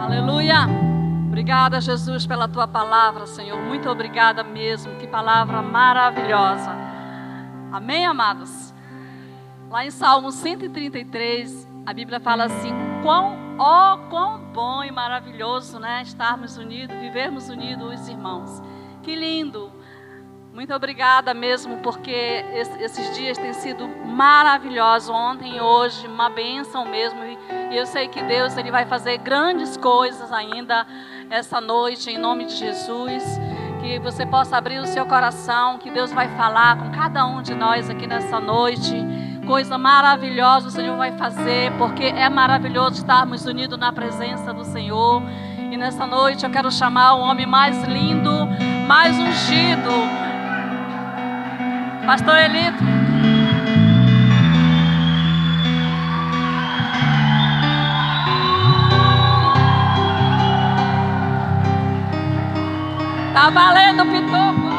Aleluia. Obrigada, Jesus, pela tua palavra, Senhor. Muito obrigada mesmo. Que palavra maravilhosa. Amém, amados? Lá em Salmo 133, a Bíblia fala assim: quão bom e maravilhoso, né? Estarmos unidos, vivermos unidos, os irmãos. Que lindo. Muito obrigada mesmo, porque esses dias têm sido maravilhosos, ontem e hoje, uma bênção mesmo. E eu sei que Deus, Ele vai fazer grandes coisas ainda essa noite, em nome de Jesus. Que você possa abrir o seu coração, que Deus vai falar com cada um de nós aqui nessa noite. Coisa maravilhosa o Senhor vai fazer, porque é maravilhoso estarmos unidos na presença do Senhor. E nessa noite eu quero chamar o homem mais lindo, mais ungido, Pastor Elito. Tá valendo, Pitoco.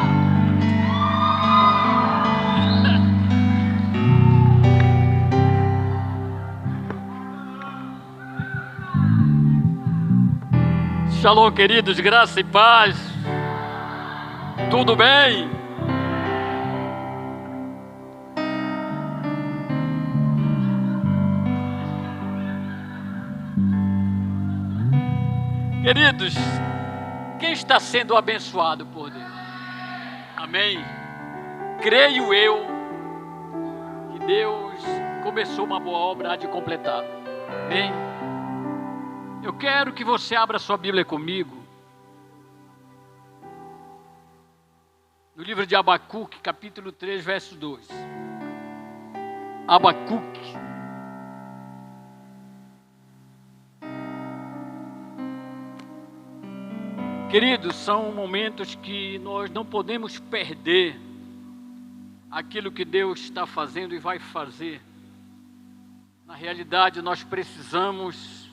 Shalom, queridos, graça e paz. Tudo bem? Queridos, quem está sendo abençoado por Deus? Amém? Creio eu que Deus começou uma boa obra, há de completar. Amém? Eu quero que você abra sua Bíblia comigo no livro de Abacuque, capítulo 3, verso 2. Abacuque. Queridos, são momentos que nós não podemos perder aquilo que Deus está fazendo e vai fazer. Na realidade, nós precisamos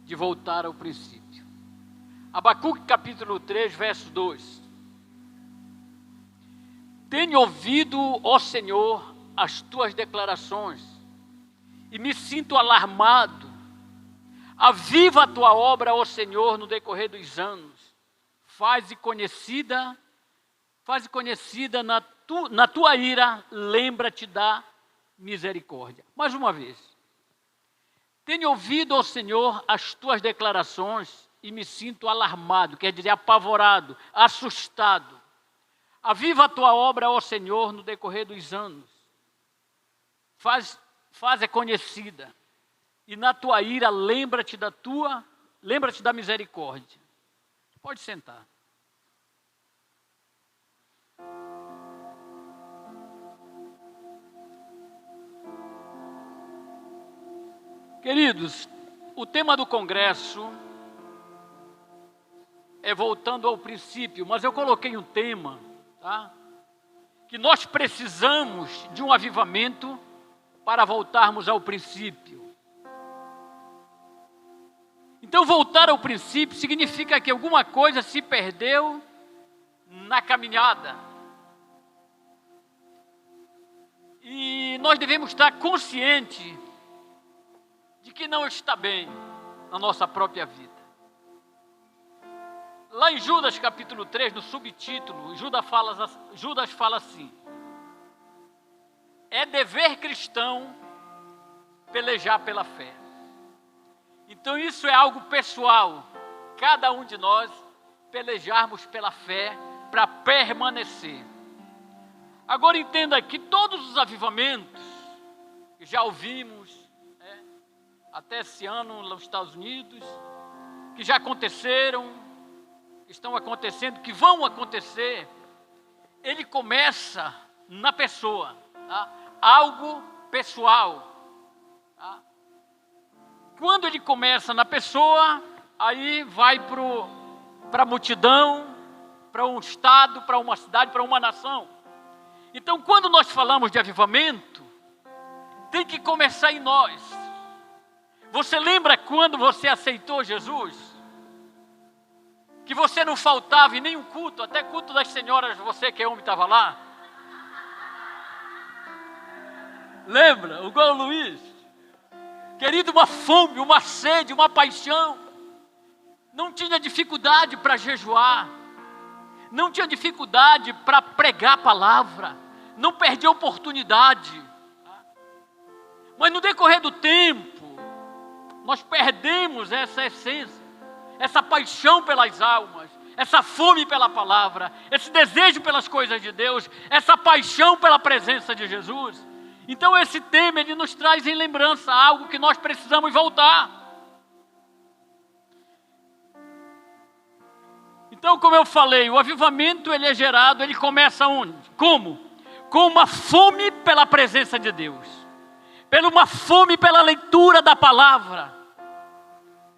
de voltar ao princípio. Abacuque, capítulo 3, verso 2. Tenho ouvido, ó Senhor, as tuas declarações e me sinto alarmado. Aviva a tua obra, ó Senhor, no decorrer dos anos. Faze conhecida na tua ira, lembra-te da misericórdia. Mais uma vez. Tenho ouvido, ó Senhor, as tuas declarações e me sinto alarmado, quer dizer, apavorado, assustado. Aviva a tua obra, ó Senhor, no decorrer dos anos. Faz conhecida. E na tua ira, lembra-te da misericórdia. Pode sentar. Queridos, o tema do congresso é voltando ao princípio, mas eu coloquei um tema, tá? Que nós precisamos de um avivamento para voltarmos ao princípio. Então, voltar ao princípio significa que alguma coisa se perdeu na caminhada. E nós devemos estar conscientes de que não está bem na nossa própria vida. Lá em Judas capítulo 3, no subtítulo, Judas fala assim: é dever cristão pelejar pela fé. Então isso é algo pessoal, cada um de nós pelejarmos pela fé para permanecer. Agora entenda que todos os avivamentos que já ouvimos, até esse ano nos Estados Unidos, que já aconteceram, que estão acontecendo, que vão acontecer, ele começa na pessoa, tá? Algo pessoal. Tá? Quando ele começa na pessoa, aí vai para a multidão, para um estado, para uma cidade, para uma nação. Então, quando nós falamos de avivamento, tem que começar em nós. Você lembra quando você aceitou Jesus? Que você não faltava em nenhum culto, até culto das senhoras, você que é homem estava lá? Lembra? Igual o Luiz. Querido, uma fome, uma sede, uma paixão. Não tinha dificuldade para jejuar. Não tinha dificuldade para pregar a palavra. Não perdia oportunidade. Mas no decorrer do tempo, nós perdemos essa essência, essa paixão pelas almas, essa fome pela palavra, esse desejo pelas coisas de Deus, essa paixão pela presença de Jesus. Então esse tema, ele nos traz em lembrança algo que nós precisamos voltar. Então, como eu falei, o avivamento, ele é gerado, ele começa onde? Como? Com uma fome pela presença de Deus, pela uma fome pela leitura da palavra,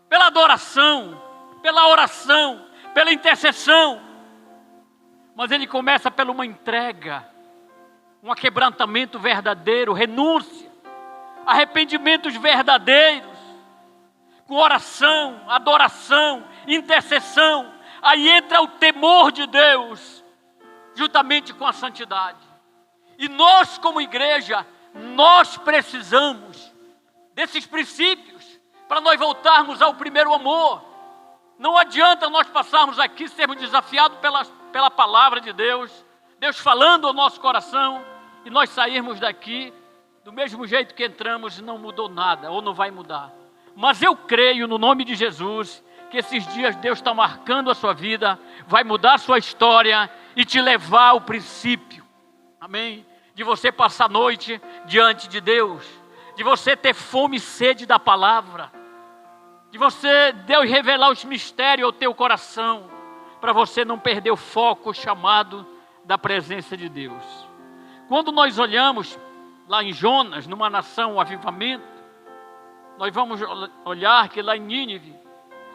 pela adoração, pela oração, pela intercessão. Mas ele começa por uma entrega, um quebrantamento verdadeiro, renúncia, arrependimentos verdadeiros, com oração, adoração, intercessão. Aí entra o temor de Deus, juntamente com a santidade. E nós, como igreja, nós precisamos desses princípios para nós voltarmos ao primeiro amor. Não adianta nós passarmos aqui, sermos desafiados pela palavra de Deus, Deus falando ao nosso coração, e nós sairmos daqui do mesmo jeito que entramos e não mudou nada, ou não vai mudar. Mas eu creio no nome de Jesus, que esses dias Deus está marcando a sua vida, vai mudar a sua história e te levar ao princípio, amém? De você passar a noite diante de Deus, de você ter fome e sede da palavra, de você, Deus revelar os mistérios ao teu coração, para você não perder o foco, o chamado da presença de Deus. Quando nós olhamos lá em Jonas, numa nação, o avivamento, nós vamos olhar que lá em Nínive,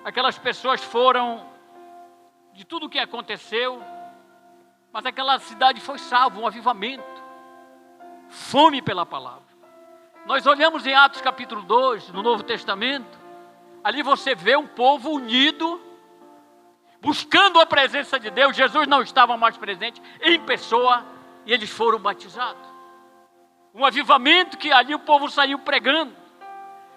aquelas pessoas foram, de tudo o que aconteceu, mas aquela cidade foi salva, um avivamento, fome pela palavra. Nós olhamos em Atos capítulo 2, no Novo Testamento, ali você vê um povo unido, buscando a presença de Deus. Jesus não estava mais presente em pessoa, e eles foram batizados. Um avivamento que ali o povo saiu pregando.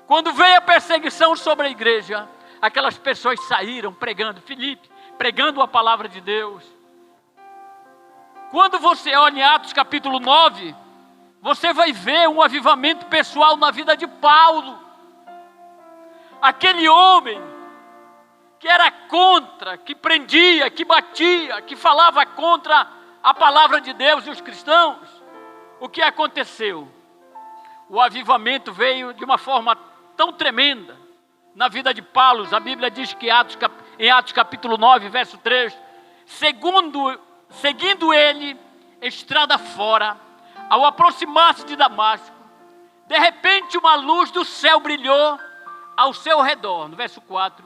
Quando veio a perseguição sobre a igreja, aquelas pessoas saíram pregando, Filipe, pregando a palavra de Deus. Quando você olha em Atos capítulo 9, você vai ver um avivamento pessoal na vida de Paulo. Aquele homem que era contra, que prendia, que batia, que falava contra a palavra de Deus e os cristãos. O que aconteceu? O avivamento veio de uma forma tão tremenda na vida de Paulo. A Bíblia diz que em Atos capítulo 9, verso 3, seguindo ele, estrada fora, ao aproximar-se de Damasco, de repente uma luz do céu brilhou ao seu redor, no verso 4,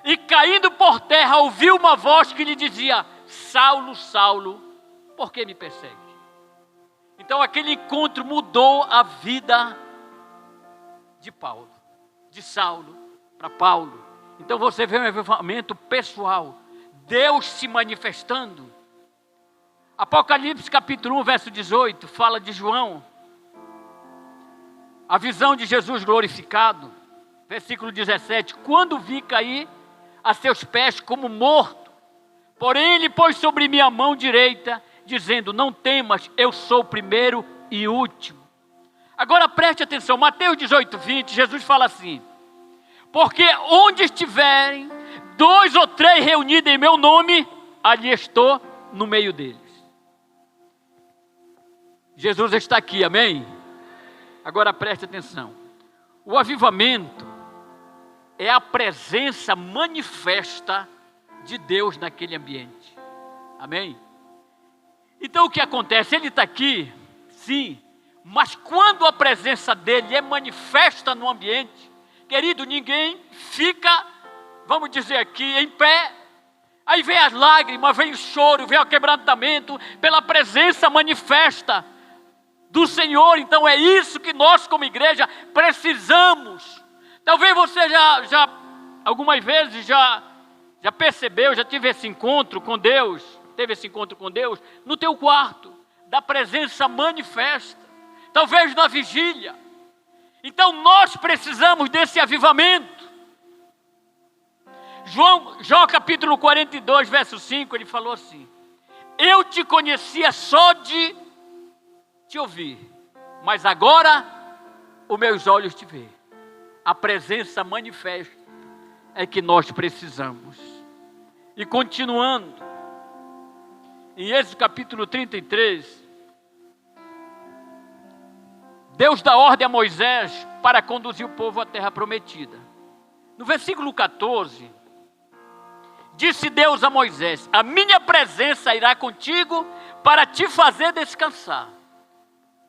e caindo por terra ouviu uma voz que lhe dizia: Saulo, Saulo, por que me persegue? Então aquele encontro mudou a vida de Paulo, de Saulo para Paulo. Então você vê um avivamento pessoal, Deus se manifestando. Apocalipse capítulo 1, verso 18, fala de João, a visão de Jesus glorificado. Versículo 17, quando vi cair a seus pés como morto, porém ele pôs sobre mim a mão direita, dizendo: não temas, eu sou o primeiro e último. Agora preste atenção, Mateus 18, 20, Jesus fala assim: porque onde estiverem 2 ou 3 reunidos em meu nome, ali estou no meio deles. Jesus está aqui, amém? Agora preste atenção, o avivamento é a presença manifesta de Deus naquele ambiente, amém? Então o que acontece? Ele está aqui, sim, mas quando a presença dele é manifesta no ambiente, querido, ninguém fica, vamos dizer aqui, em pé. Aí vem as lágrimas, vem o choro, vem o quebrantamento pela presença manifesta do Senhor. Então é isso que nós como igreja precisamos. Talvez você já algumas vezes já percebeu, já tive esse encontro com Deus, no teu quarto, da presença manifesta. Talvez na vigília. Então nós precisamos desse avivamento. Jó capítulo 42, verso 5, ele falou assim: eu te conhecia só de te ouvir, mas agora os meus olhos te veem. A presença manifesta é que nós precisamos. E continuando, em Êxodo capítulo 33, Deus dá ordem a Moisés para conduzir o povo à terra prometida. No versículo 14, disse Deus a Moisés: a minha presença irá contigo para te fazer descansar.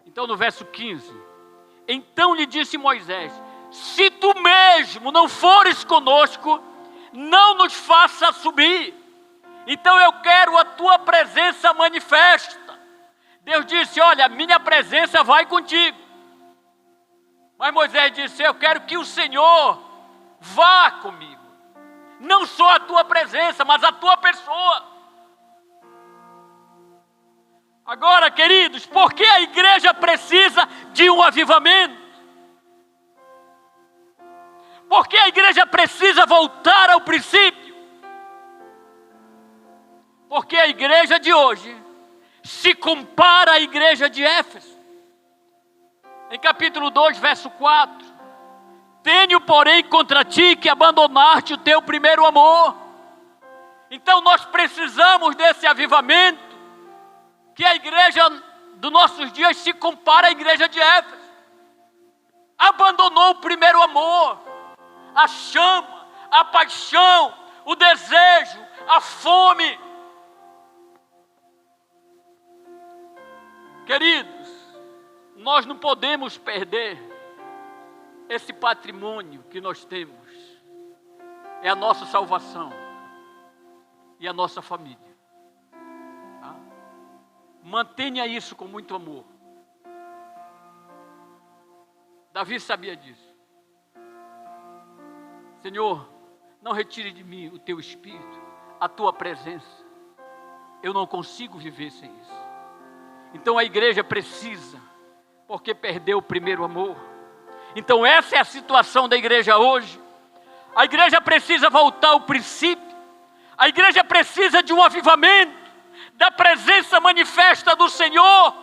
Então no verso 15, então lhe disse Moisés: se tu mesmo não fores conosco, não nos faça subir. Então eu quero a tua presença manifesta. Deus disse: olha, a minha presença vai contigo. Mas Moisés disse: eu quero que o Senhor vá comigo. Não só a tua presença, mas a tua pessoa. Agora, queridos, por que a igreja precisa de um avivamento? Por que a igreja precisa voltar ao princípio? Porque a igreja de hoje se compara à igreja de Éfeso. Em capítulo 2, verso 4. Tenho, porém, contra ti que abandonaste o teu primeiro amor. Então nós precisamos desse avivamento, que a igreja dos nossos dias se compara à igreja de Éfeso. Abandonou o primeiro amor, a chama, a paixão, o desejo, a fome. Queridos, nós não podemos perder esse patrimônio que nós temos. É a nossa salvação e a nossa família. Tá? Mantenha isso com muito amor. Davi sabia disso. Senhor, não retire de mim o teu espírito, a tua presença. Eu não consigo viver sem isso. Então a igreja precisa, porque perdeu o primeiro amor. Então essa é a situação da igreja hoje. A igreja precisa voltar ao princípio. A igreja precisa de um avivamento, da presença manifesta do Senhor.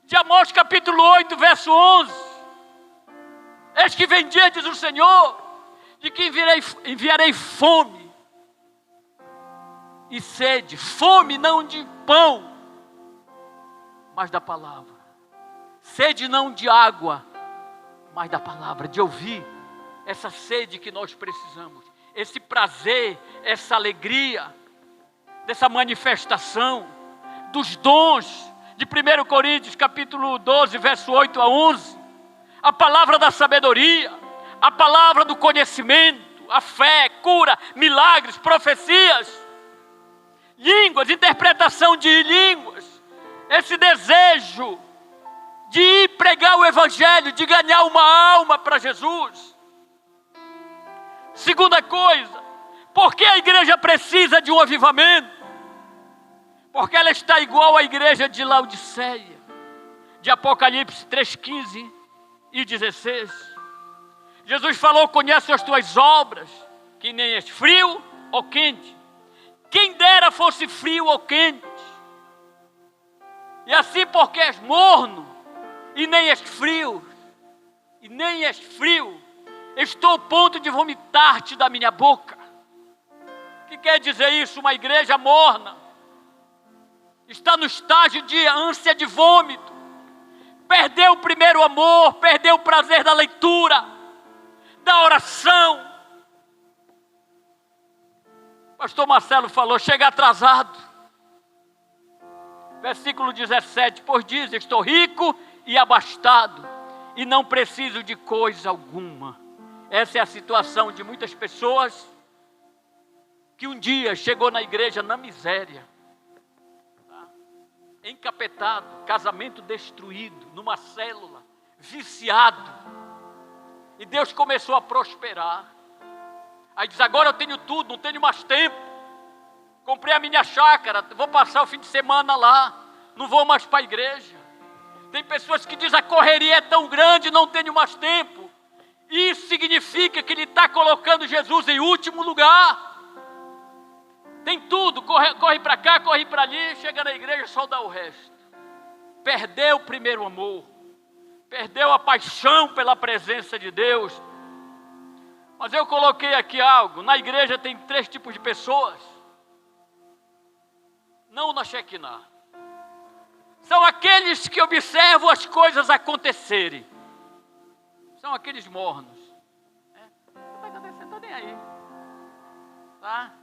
De Amós capítulo 8, verso 11. Eis que vem dia, diz o Senhor, de que enviarei fome e sede. Fome não de pão, mas da palavra. Sede não de água, mas da palavra, de ouvir. Essa sede que nós precisamos, esse prazer, essa alegria, dessa manifestação, dos dons, de 1 Coríntios capítulo 12, verso 8 a 11, a palavra da sabedoria, a palavra do conhecimento, a fé, cura, milagres, profecias, línguas, interpretação de línguas, esse desejo de ir pregar o evangelho, de ganhar uma alma para Jesus. Segunda coisa, por que a igreja precisa de um avivamento? Porque ela está igual à igreja de Laodiceia, de Apocalipse 3:15 e 16. Jesus falou: conhece as tuas obras, que nem és frio ou quente. Quem dera fosse frio ou quente. E assim, porque és morno e nem és frio, estou a ponto de vomitar-te da minha boca. O que quer dizer isso? Uma igreja morna está no estágio de ânsia de vômito, perdeu o primeiro amor, perdeu o prazer da leitura, da oração. Pastor Marcelo falou: chega atrasado. Versículo 17: pois diz, estou rico e abastado, e não preciso de coisa alguma. Essa é a situação de muitas pessoas que um dia chegou na igreja na miséria, tá? Encapetado, casamento destruído, numa célula, viciado, e Deus começou a prosperar. Aí diz: agora eu tenho tudo, não tenho mais tempo, comprei a minha chácara, vou passar o fim de semana lá, não vou mais para a igreja. Tem pessoas que dizem: a correria é tão grande, não tenho mais tempo. Isso significa que ele está colocando Jesus em último lugar. Tem tudo, corre para cá, corre para ali, chega na igreja, só dá o resto. Perdeu o primeiro amor, perdeu a paixão pela presença de Deus. Mas eu coloquei aqui algo: na igreja tem 3 tipos de pessoas, não na Shekinah. São aqueles que observam as coisas acontecerem, são aqueles mornos. Não está acontecendo, estou nem aí, tá?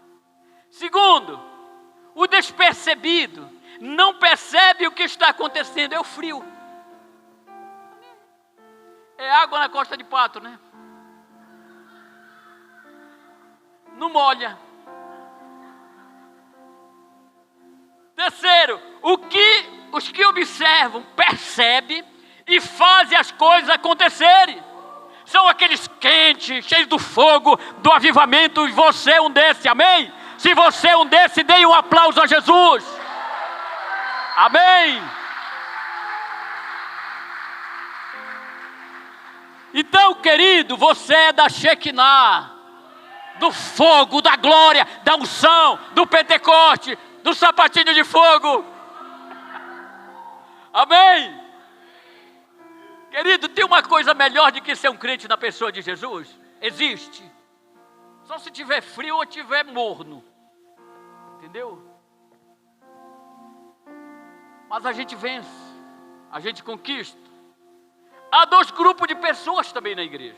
Segundo, o despercebido não percebe o que está acontecendo, é o frio. É água na costa de pato, né? Não molha. Terceiro, os que observam, percebem e fazem as coisas acontecerem. São aqueles quentes, cheios do fogo, do avivamento, e você é um desses, amém? Se você é um desses, dê um aplauso a Jesus. Amém. Então, querido, você é da Shekinah, do fogo, da glória, da unção, do Pentecoste, do sapatinho de fogo. Amém. Querido, tem uma coisa melhor do que ser um crente na pessoa de Jesus? Existe. Só se tiver frio ou tiver morno. Entendeu? Mas a gente vence, a gente conquista. Há 2 grupos de pessoas também na igreja,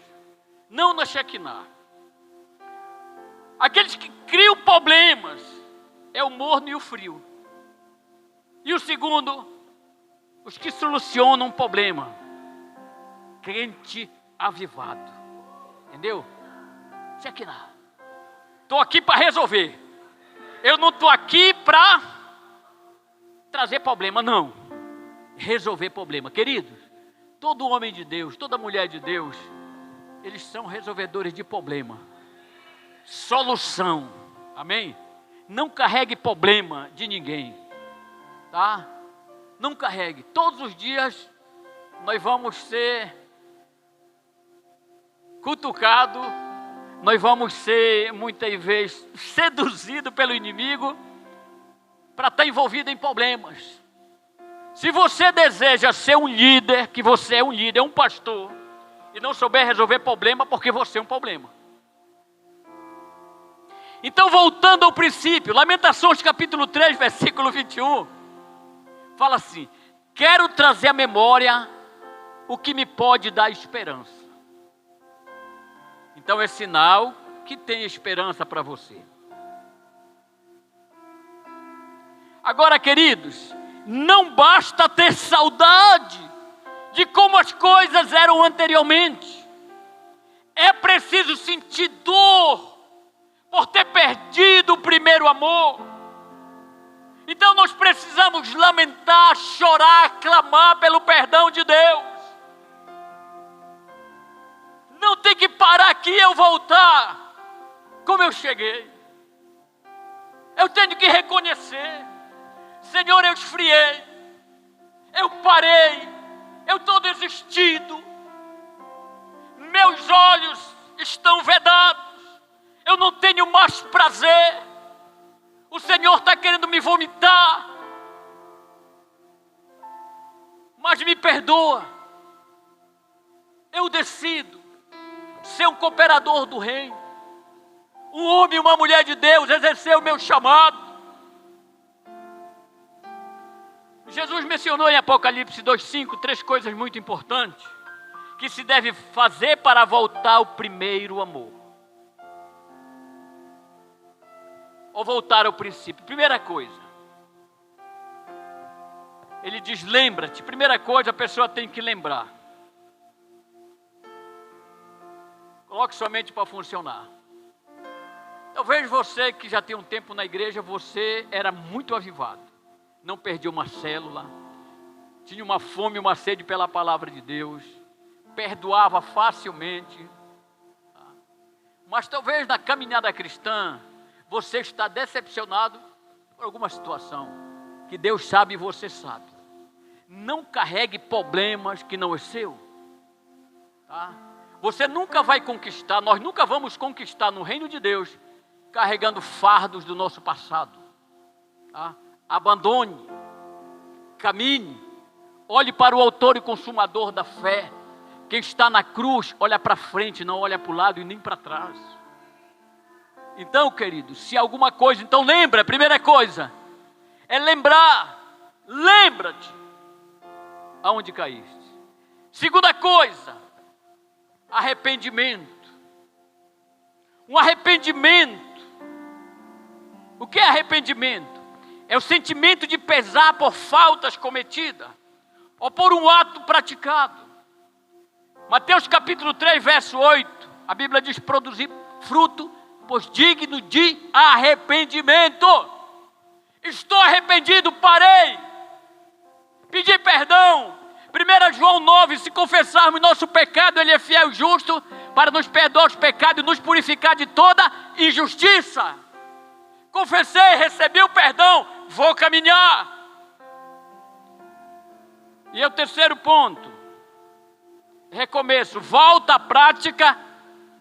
não na Shekinah. Aqueles que criam problemas, é o morno e o frio. E o segundo, os que solucionam um problema, crente avivado. Entendeu? Shekinah. Estou aqui para resolver. Eu não estou aqui para trazer problema, não. Resolver problema. Queridos, todo homem de Deus, toda mulher de Deus, eles são resolvedores de problema. Solução. Amém? Não carregue problema de ninguém. Tá? Não carregue. Todos os dias nós vamos ser cutucados, nós vamos ser muitas vezes seduzidos pelo inimigo para estar envolvido em problemas. Se você deseja ser um líder, que você é um líder, é um pastor, e não souber resolver problema, porque você é um problema. Então, voltando ao princípio, Lamentações capítulo 3, versículo 21, fala assim: quero trazer à memória o que me pode dar esperança. Então é sinal que tem esperança para você. Agora, queridos, não basta ter saudade de como as coisas eram anteriormente. É preciso sentir dor por ter perdido o primeiro amor. Então nós precisamos lamentar, chorar, clamar pelo perdão de Deus. Não tem que parar aqui e eu voltar como eu cheguei. Eu tenho que reconhecer: Senhor, eu esfriei, eu parei, eu estou desistido, meus olhos estão vedados, eu não tenho mais prazer, o Senhor está querendo me vomitar, mas me perdoa. Eu decido ser um cooperador do reino, um homem e uma mulher de Deus, exercer o meu chamado. Jesus mencionou em Apocalipse 2:5 3 coisas muito importantes que se deve fazer para voltar ao primeiro amor, ou voltar ao princípio. Primeira coisa, ele diz: lembra-te. Primeira coisa, a pessoa tem que lembrar. Coloque sua mente para funcionar. Talvez você que já tem um tempo na igreja, você era muito avivado, não perdia uma célula, tinha uma fome e uma sede pela palavra de Deus, perdoava facilmente. Mas talvez na caminhada cristã, você está decepcionado por alguma situação, que Deus sabe e você sabe. não carregue problemas que não é seu. Tá? Você nunca vai conquistar, nós nunca vamos conquistar no reino de Deus carregando fardos do nosso passado. Tá? Abandone, caminhe, olhe para o autor e consumador da fé. Quem está na cruz, olha para frente, não olha para o lado e nem para trás. Então, querido, se alguma coisa, então lembra, a primeira coisa é lembrar, lembra-te aonde caíste. Segunda coisa, arrependimento. Um arrependimento. O que é arrependimento? É o sentimento de pesar por faltas cometidas ou por um ato praticado. Mateus capítulo 3, verso 8, a Bíblia diz: produzir fruto, pois digno de arrependimento. Estou arrependido, parei, pedi perdão. 1 João 9, se confessarmos nosso pecado, Ele é fiel e justo para nos perdoar os pecados e nos purificar de toda injustiça. Confessei, recebi o perdão, vou caminhar. E o terceiro ponto, recomeço, volta à prática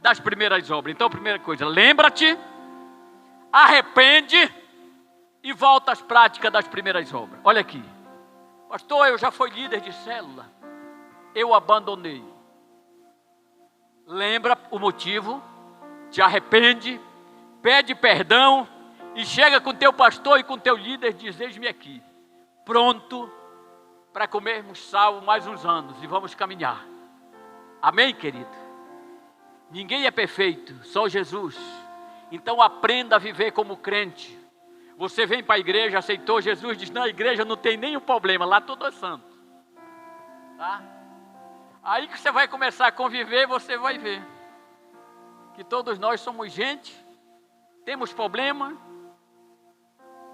das primeiras obras. Então, primeira coisa, lembra-te, arrepende e volta às práticas das primeiras obras. Olha aqui, pastor, eu já fui líder de célula, eu abandonei. Lembra o motivo, te arrepende, pede perdão e chega com teu pastor e com teu líder, diz: eis-me aqui, pronto para comermos sal mais uns anos e vamos caminhar. Amém, querido? Ninguém é perfeito, só Jesus. Então aprenda a viver como crente. Você vem para a igreja, aceitou Jesus, diz: não, a igreja não tem nenhum problema, lá tudo é santo. Tá? Aí que você vai começar a conviver, você vai ver que todos nós somos gente, temos problema,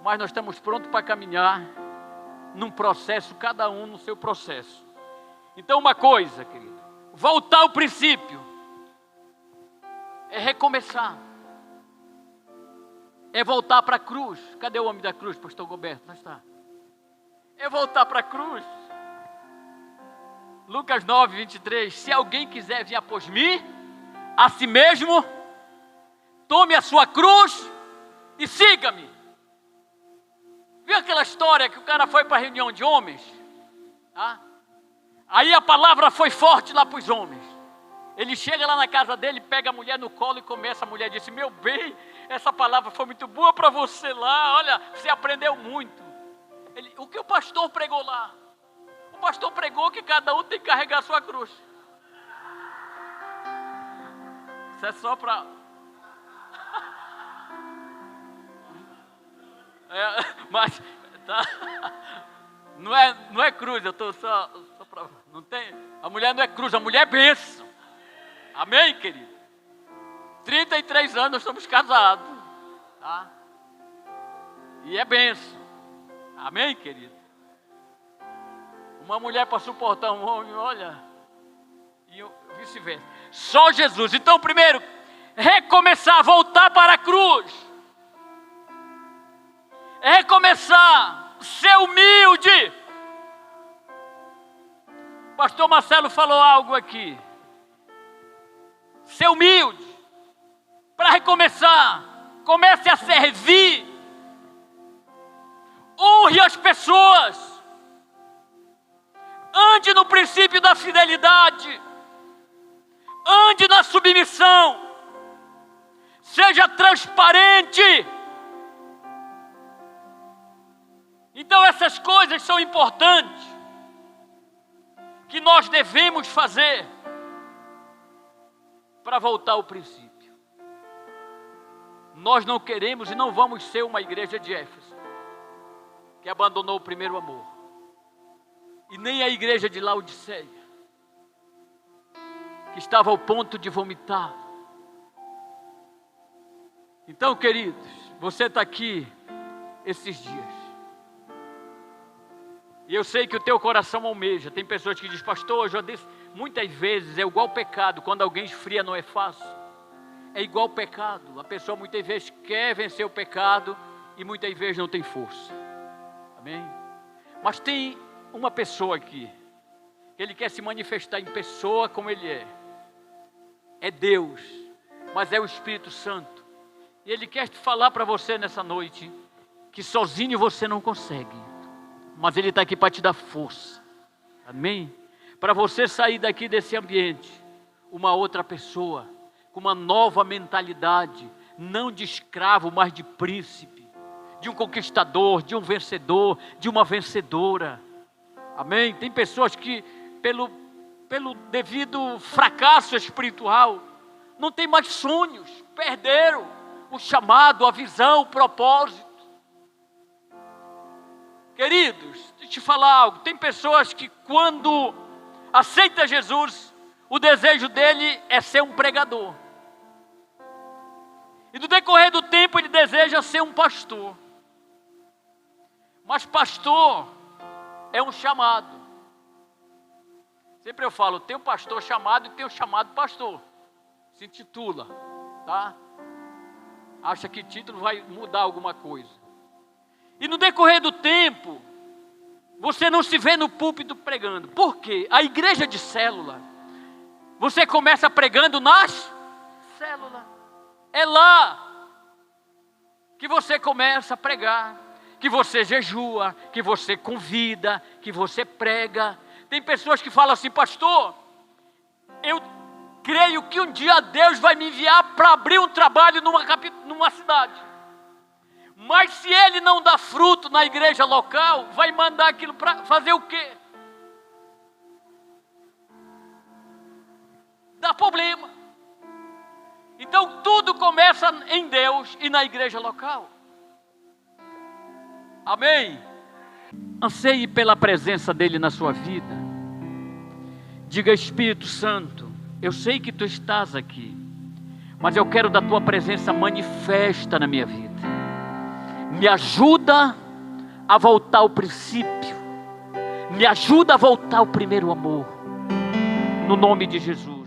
mas nós estamos prontos para caminhar num processo, cada um no seu processo. Então, uma coisa, querido, voltar ao princípio é recomeçar, é voltar para a cruz. Cadê o homem da cruz, pastor Gilberto? Não está. É voltar para a cruz. Lucas 9, 23, se alguém quiser vir após mim, a si mesmo, tome a sua cruz e siga-me. Viu aquela história que o cara foi para a reunião de homens? Ah? Aí a palavra foi forte lá para os homens. Ele chega lá na casa dele, pega a mulher no colo e começa. A mulher disse: meu bem, essa palavra foi muito boa para você lá, olha, você aprendeu muito. O que o pastor pregou lá? O pastor pregou que cada um tem que carregar a sua cruz. Isso é só para... mas tá, não é cruz, eu estou só para... Não tem, a mulher não é cruz, a mulher é bênção. Amém, querido? 33 anos nós estamos casados, tá? E é bênção. Amém, querido? Uma mulher para suportar um homem, olha, e vice-versa. Só Jesus. Então, primeiro, recomeçar, voltar para a cruz. Recomeçar, ser humilde. Pastor Marcelo falou algo aqui. Ser humilde. Para recomeçar, comece a servir. Honre as pessoas. Ande no princípio da fidelidade. Ande na submissão. Seja transparente. Então essas coisas são importantes, que nós devemos fazer para voltar ao princípio. Nós não queremos e não vamos ser uma igreja de Éfeso, que abandonou o primeiro amor. E nem a igreja de Laodiceia, que estava ao ponto de vomitar. Então, queridos, você está aqui esses dias. E eu sei que o teu coração almeja. Tem pessoas que dizem: pastor, eu já disse, muitas vezes é igual pecado. Quando alguém esfria não é fácil. É igual pecado. A pessoa muitas vezes quer vencer o pecado e muitas vezes não tem força. Amém? Mas tem uma pessoa aqui. Ele quer se manifestar em pessoa como Ele é. É Deus, mas é o Espírito Santo. E Ele quer te falar para você nessa noite que sozinho você não consegue, mas Ele está aqui para te dar força. Amém? Para você sair daqui desse ambiente, uma outra pessoa, com uma nova mentalidade, não de escravo, mas de príncipe, de um conquistador, de um vencedor, de uma vencedora. Amém? Tem pessoas que, pelo devido fracasso espiritual, não tem mais sonhos, perderam o chamado, a visão, o propósito. Queridos, deixa eu te falar algo. Tem pessoas que quando aceita Jesus, o desejo dele é ser um pregador. E no decorrer do tempo ele deseja ser um pastor. Mas pastor é um chamado. Sempre eu falo, tem um pastor chamado e tem um chamado pastor. Se intitula, tá? Acha que título vai mudar alguma coisa. E no decorrer do tempo, você não se vê no púlpito pregando. Por quê? A igreja de célula, você começa pregando nas células. É lá que você começa a pregar, que você jejua, que você convida, que você prega. Tem pessoas que falam assim, pastor, eu creio que um dia Deus vai me enviar para abrir um trabalho numa cidade. Mas se ele não dá fruto na igreja local, vai mandar aquilo para fazer o quê? Dá problema. Então tudo começa em Deus e na igreja local. Amém? Anseie pela presença dele na sua vida. Diga, Espírito Santo, eu sei que tu estás aqui, mas eu quero da tua presença manifesta na minha vida. Me ajuda a voltar ao princípio. Me ajuda a voltar ao primeiro amor. No nome de Jesus.